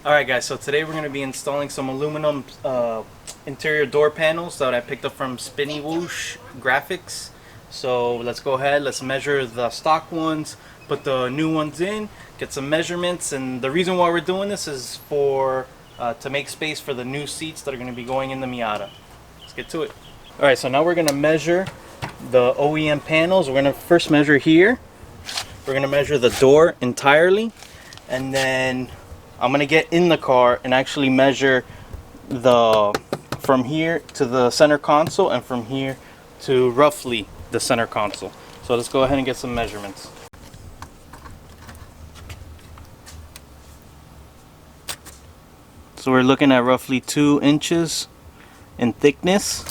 Alright guys, so today we're going to be installing some aluminum interior door panels that I picked up from Spinny Whoosh Graphics. So let's go ahead, let's measure the stock ones, put the new ones in, get some measurements, and the reason why we're doing this is for to make space for the new seats that are going to be going in the Miata. Let's get to it. Alright, so now we're going to measure the OEM panels. We're going to first measure here. We're going to measure the door entirely, and then I'm gonna get in the car and actually measure from here to the center console and from here to roughly the center console. So let's go ahead and get some measurements. So we're looking at roughly 2 inches in thickness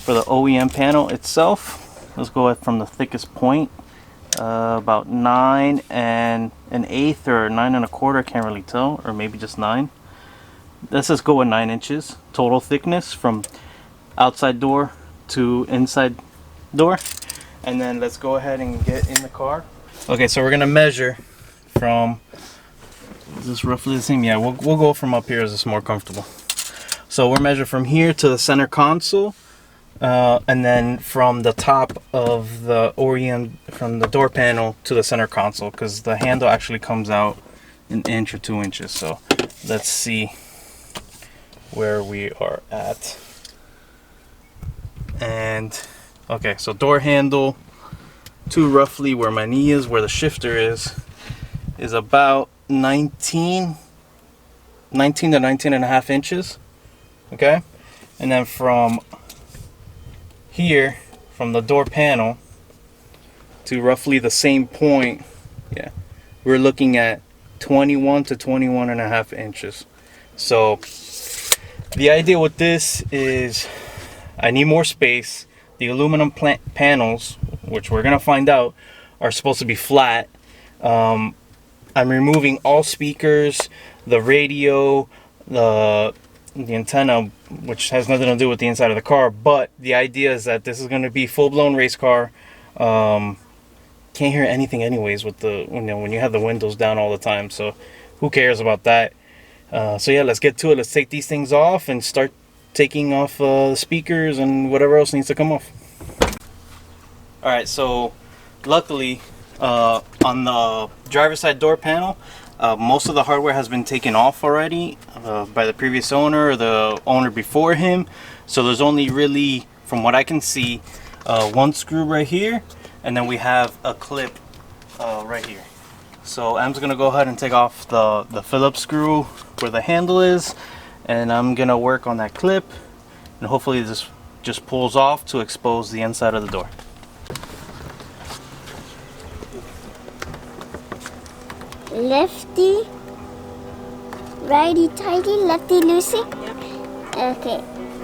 for the OEM panel itself. Let's go from the thickest point. About 9 and an eighth or 9 and a quarter, I can't really tell, or maybe just 9. Let's just go with 9 inches total thickness from outside door to inside door. And then let's go ahead and get in the car. Okay, so we're gonna measure from, is this roughly the same? Yeah, we'll go from up here as it's more comfortable. So we're measuring from here to the center console. And then from the top of the OEM, from the door panel to the center console, because the handle actually comes out an inch or 2 inches. So let's see where we are at. And okay, so door handle to roughly where my knee is, where the shifter is about 19 to 19 and a half inches. Okay, and then from here, from the door panel to roughly the same point, yeah, we're looking at 21 to 21 and a half inches. So the idea with this is I need more space. The aluminum panels, which we're gonna find out, are supposed to be flat. I'm removing all speakers, the radio, the antenna, which has nothing to do with the inside of the car, but the idea is that this is going to be full-blown race car. Can't hear anything anyways with the when you have the windows down all the time, so who cares about that. So yeah, let's get to it. Let's take these things off and start taking off the speakers and whatever else needs to come off. Alright, so luckily on the driver's side door panel, most of the hardware has been taken off already by the previous owner or the owner before him. So there's only really, from what I can see, one screw right here, and then we have a clip right here. So I'm just gonna go ahead and take off the Phillips screw where the handle is, and I'm gonna work on that clip, and hopefully this just pulls off to expose the inside of the door. Lefty, righty tighty, lefty loosey. Okay,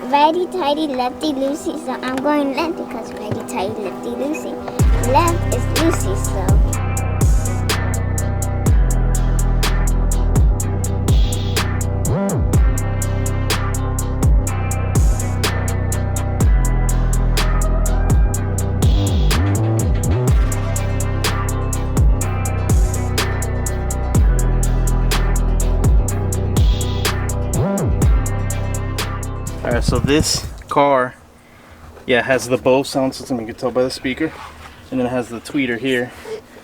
righty tighty, lefty loosey. So I'm going left because righty tighty, lefty loosey. Left is loosey, so. Alright, so this car, yeah, has the Bose sound system, you can tell by the speaker, and then it has the tweeter here.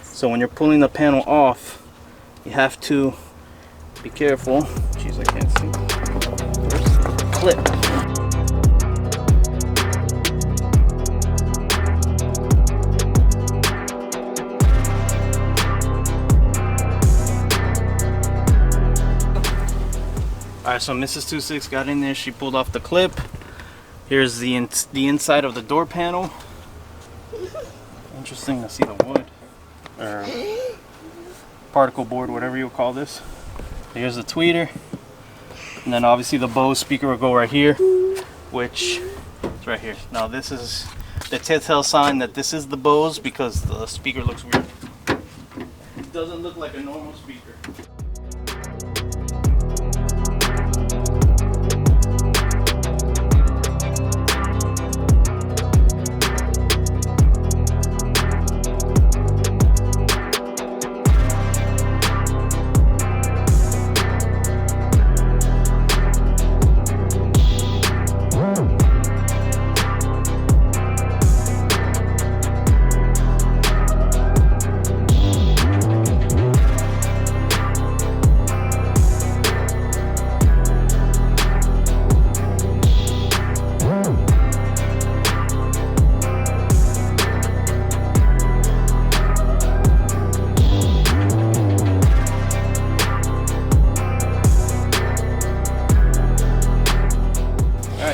So when you're pulling the panel off, you have to be careful. Jeez, I can't see. First, clip. Alright, so Mrs.TwoSix got in there, she pulled off the clip. Here's the inside of the door panel. Interesting to see the wood, or particle board, whatever you call this. Here's the tweeter. And then obviously the Bose speaker will go right here, which is right here. Now this is the telltale sign that this is the Bose because the speaker looks weird. It doesn't look like a normal speaker.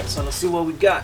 right, so let's see what we got.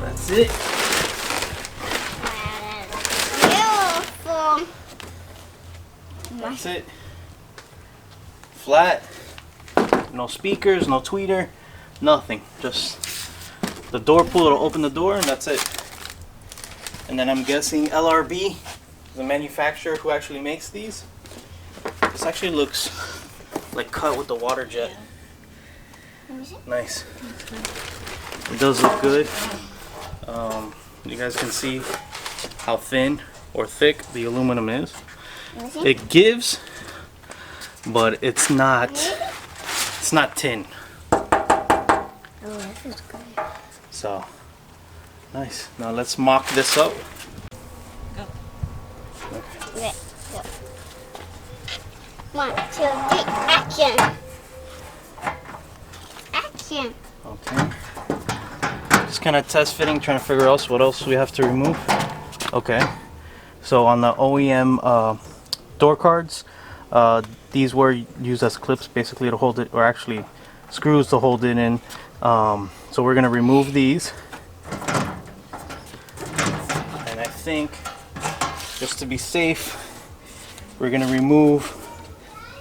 That's it. Beautiful. That's it. Flat. No speakers, no tweeter, nothing. Just the door pull will open the door and that's it. And then I'm guessing LRB, the manufacturer who actually makes these. This actually looks like cut with the water jet. Nice. It does look good. You guys can see how thin or thick the aluminum is. It gives, but it's not tin. Oh, this is good. So nice. Now let's mock this up. Go. Okay, go. 1, 2, 3, action. Action. Okay. Just kind of test fitting, trying to figure out what else we have to remove. Okay. So on the OEM door cards, these were used as clips basically to hold it, or actually screws to hold it in. So we're gonna remove these. And I think, just to be safe, we're gonna remove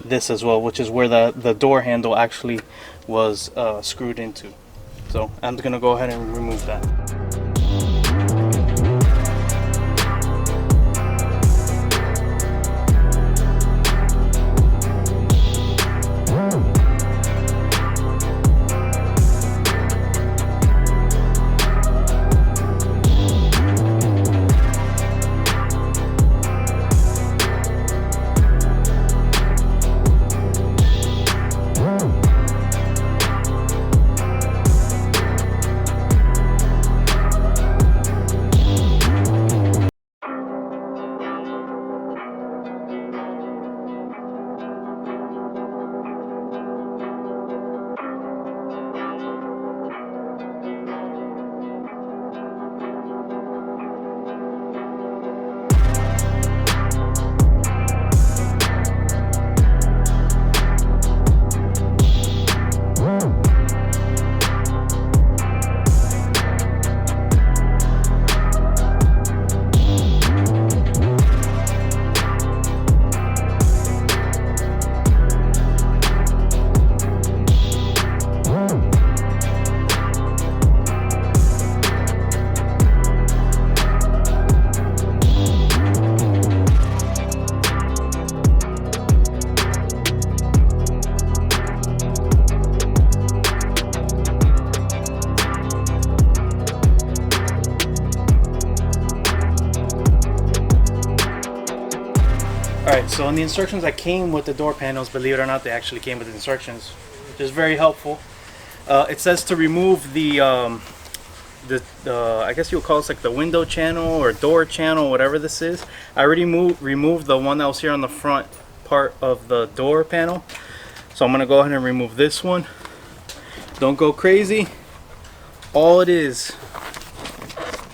this as well, which is where the door handle actually was screwed into. So I'm gonna go ahead and remove that. Alright, so in the instructions that came with the door panels, believe it or not, they actually came with instructions, which is very helpful. It says to remove the I guess you'll call this like the window channel or door channel, whatever this is. I already removed the one that was here on the front part of the door panel. So I'm going to go ahead and remove this one. Don't go crazy. All it is,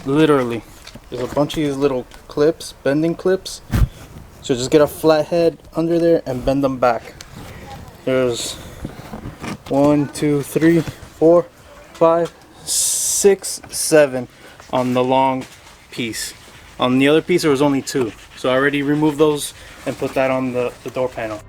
literally, there's a bunch of these little clips, bending clips. So just get a flat head under there and bend them back. There's 1, 2, 3, 4, 5, 6, 7 on the long piece. On the other piece there was only 2. So I already removed those and put that on the door panel.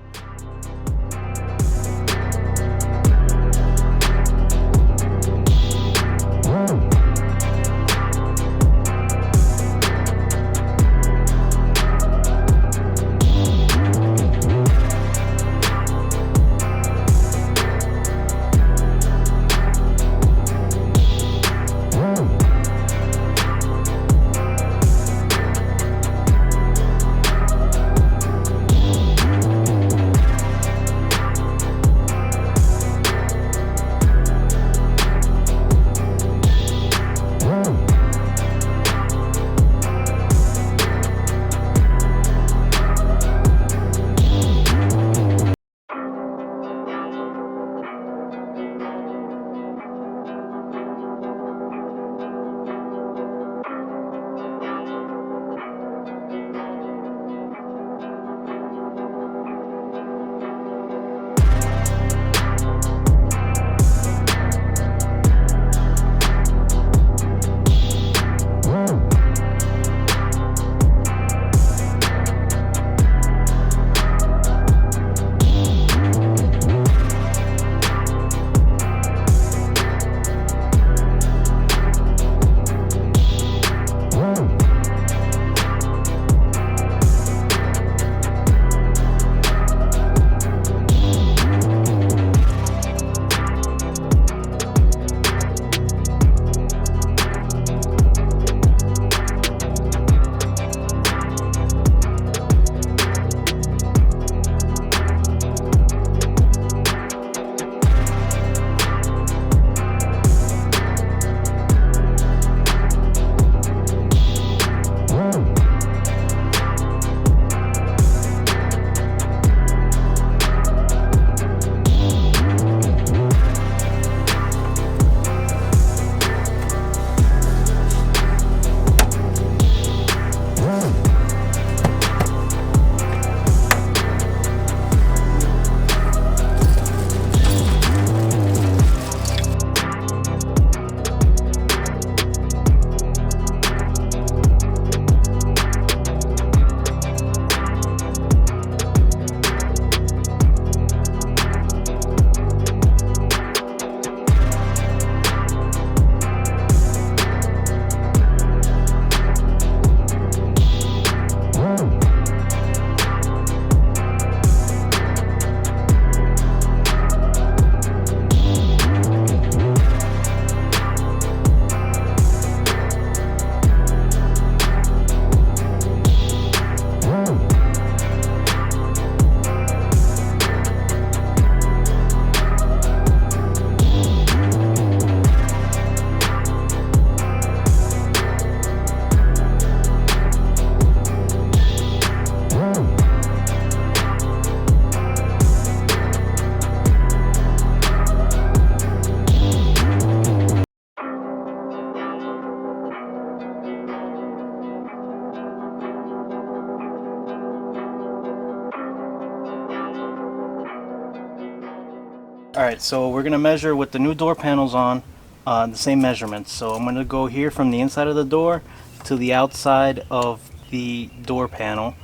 Alright, so we're going to measure with the new door panels on the same measurements. So I'm going to go here from the inside of the door to the outside of the door panel.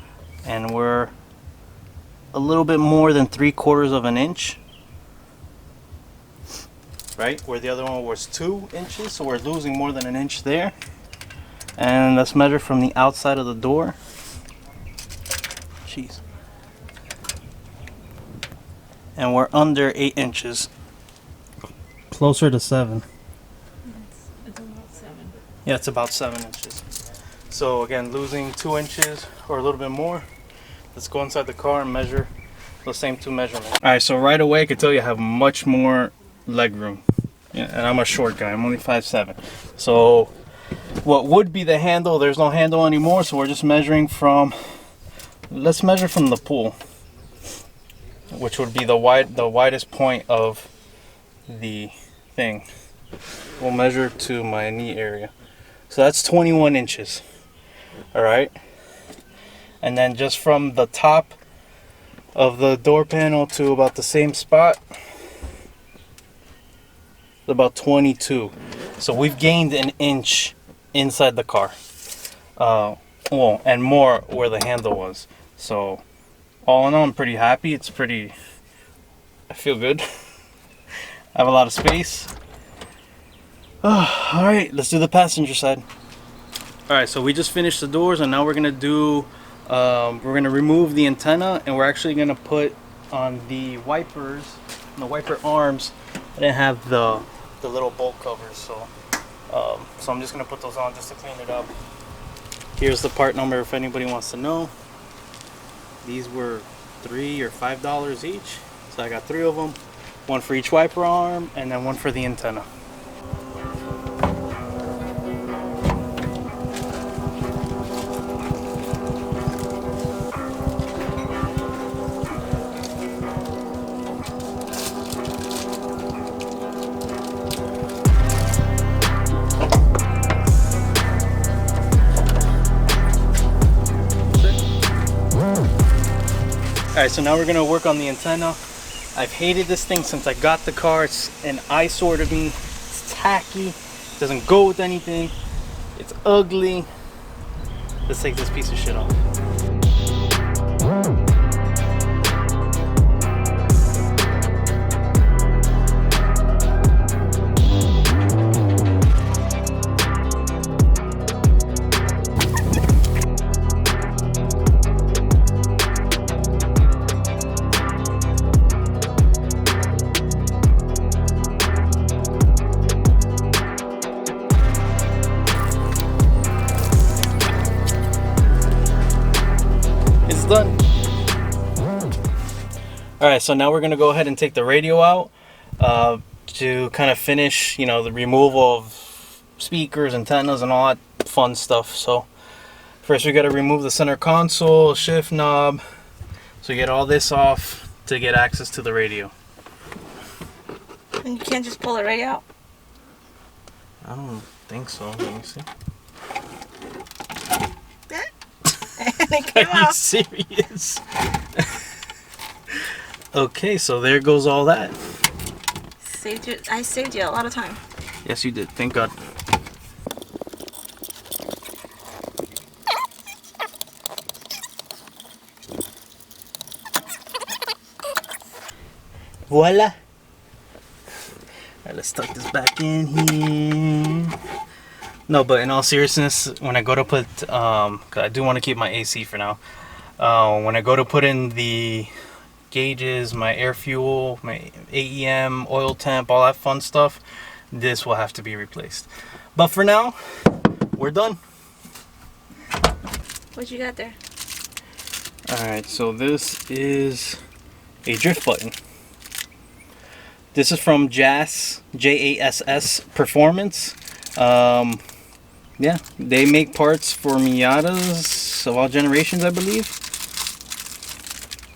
And we're a little bit more than 3/4 of an inch. Right? Where the other one was 2 inches. So we're losing more than an inch there. And let's measure from the outside of the door. Jeez. And we're under 8 inches. Closer to 7. It's about 7. Yeah, it's about 7 inches. So again, losing 2 inches or a little bit more. Let's go inside the car and measure those same 2 measurements. Alright, so right away I can tell you I have much more leg room. Yeah, and I'm a short guy, I'm only 5'7". So what would be the handle, there's no handle anymore, so we're just measuring from, let's measure from the pool, which would be the widest point of the thing. We'll measure to my knee area. So that's 21 inches. Alright. And then just from the top of the door panel to about the same spot, about 22. So we've gained an inch inside the car. Well, and more where the handle was. So all in all, I'm pretty happy. It's pretty, I feel good. I have a lot of space. All right, let's do the passenger side. All right, so we just finished the doors, and now we're gonna do, we're gonna remove the antenna, and we're actually gonna put on the wipers, the wiper arms. I didn't have the little bolt covers, so I'm just gonna put those on just to clean it up. Here's the part number if anybody wants to know. These were $3 or $5 each, so I got 3 of them. One for each wiper arm, and then one for the antenna. Alright, so now we're going to work on the antenna. I've hated this thing since I got the car. It's an eyesore to me. It's tacky. It doesn't go with anything. It's ugly. Let's take this piece of shit off. Done. Alright, so now we're going to go ahead and take the radio out to kind of finish, you know, the removal of speakers, antennas, and all that fun stuff. So first we got to remove the center console, shift knob, so you get all this off to get access to the radio. And you can't just pull it right out? I don't think so. Let me see. And it came Are you out. serious? Okay, so there goes all that. I saved you a lot of time. Yes, you did. Thank God. Voila. All right, let's tuck this back in here. No, but in all seriousness, when I go to put, 'cause I do want to keep my AC for now. When I go to put in the gauges, my air fuel, my AEM, oil temp, all that fun stuff, this will have to be replaced. But for now, we're done. What you got there? Alright, so this is a drift button. This is from JASS, J-A-S-S Performance. Yeah, they make parts for Miatas of all generations, I believe.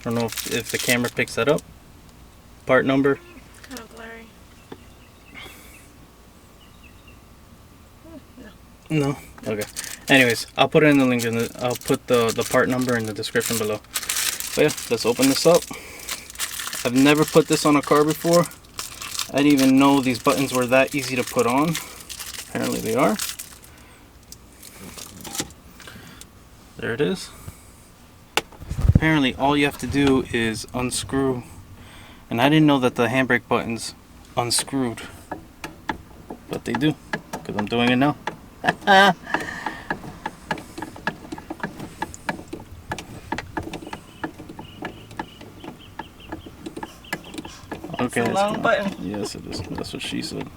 I don't know if the camera picks that up. Part number. Kind of blurry. No. Okay. Anyways, I'll put it in the link. I'll put the part number in the description below. But yeah, let's open this up. I've never put this on a car before. I didn't even know these buttons were that easy to put on. Apparently they are. There it is. Apparently all you have to do is unscrew, and I didn't know that the handbrake buttons unscrewed, but they do, because I'm doing it now. Okay, it's a long button. Yes, it is. That's what she said.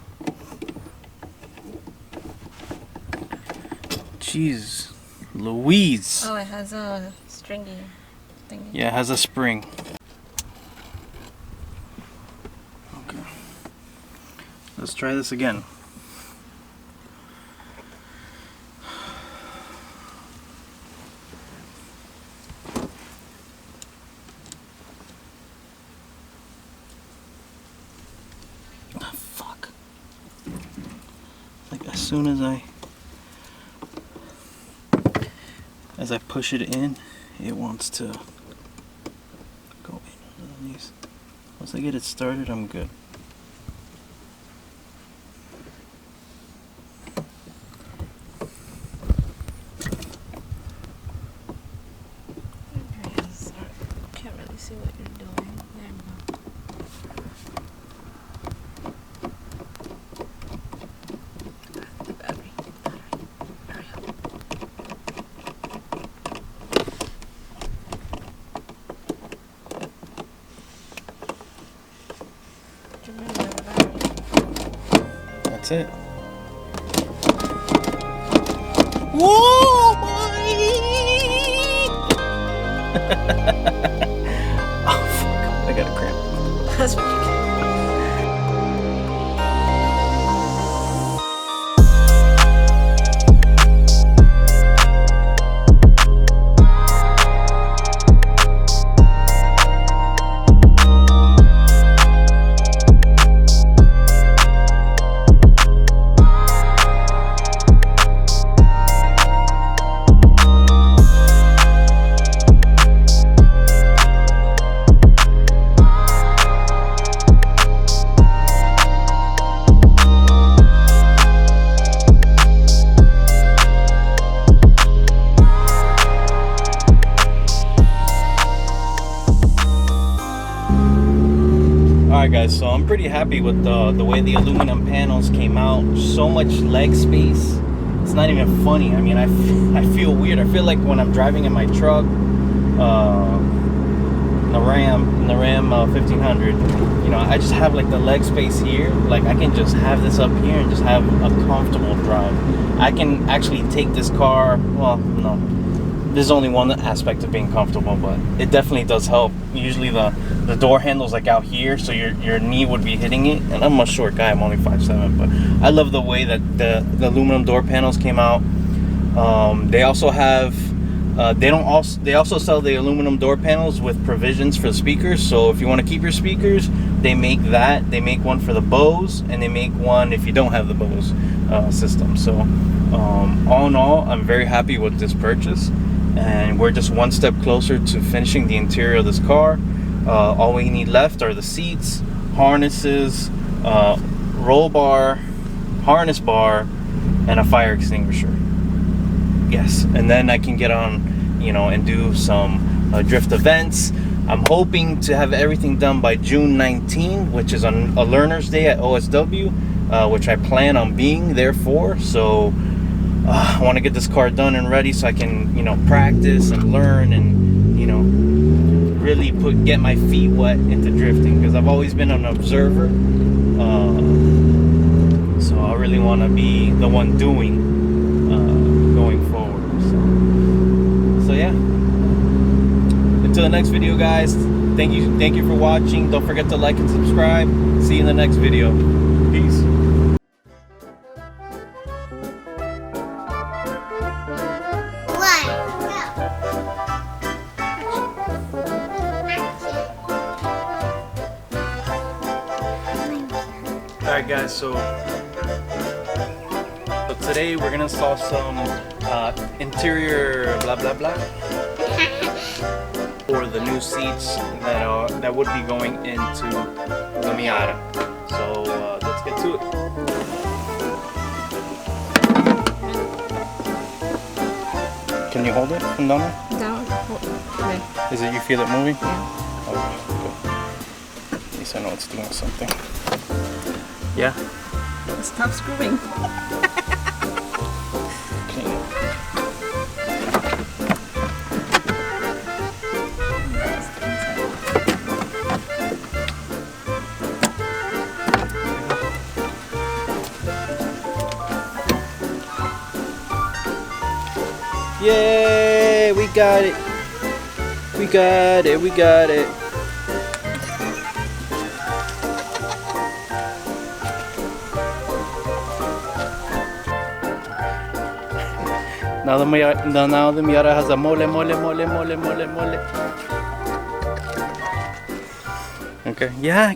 Jeez Louise. Oh, it has a stringy thing. Yeah, it has a spring. Okay. Let's try this again. Oh, fuck. Like as soon as I push it in, it wants to go in underneath. Once I get it started, I'm good. Can't really see what you're doing. There we go. The battery. Hurry up. That's it. Whoa, boy! Oh, fuck. I got a cramp. That's what you get. Alright guys, so I'm pretty happy with the way the aluminum panels came out. So much leg space. It's not even funny. I mean, I feel weird. I feel like when I'm driving in my truck, the Ram 1500, you know, I just have like the leg space here. Like I can just have this up here and just have a comfortable drive. I can actually take this car, well, no. There's only one aspect of being comfortable, but it definitely does help. Usually the door handle's like out here, so your knee would be hitting it. And I'm a short guy, I'm only 5'7", but I love the way that the aluminum door panels came out. They also have they also sell the aluminum door panels with provisions for the speakers. So if you want to keep your speakers, they make that. They make one for the Bose, and they make one if you don't have the Bose system. So all in all, I'm very happy with this purchase. And we're just one step closer to finishing the interior of this car. All we need left are the seats, harnesses, roll bar, harness bar, and a fire extinguisher. Yes, and then I can get on, you know, and do some drift events. I'm hoping to have everything done by June 19, which is on a learner's day at OSW, which I plan on being there for. So I want to get this car done and ready so I can, you know, practice and learn and, you know, really get my feet wet into drifting, because I've always been an observer. So I really want to be the one doing going forward. So yeah. Until the next video, guys. Thank you for watching. Don't forget to like and subscribe. See you in the next video. Peace. Alright guys, so today we're gonna install some interior blah blah blah for the new seats that would be going into the Miata. So Get to it. Can you hold it from down there? Down. Okay. Is it you feel it moving? Yeah. Okay, good. At least I know it's doing something. Yeah? Stop screwing. Okay. Yay! We got it! We got it! We got it! Now the Miata has a mole. Okay, yeah.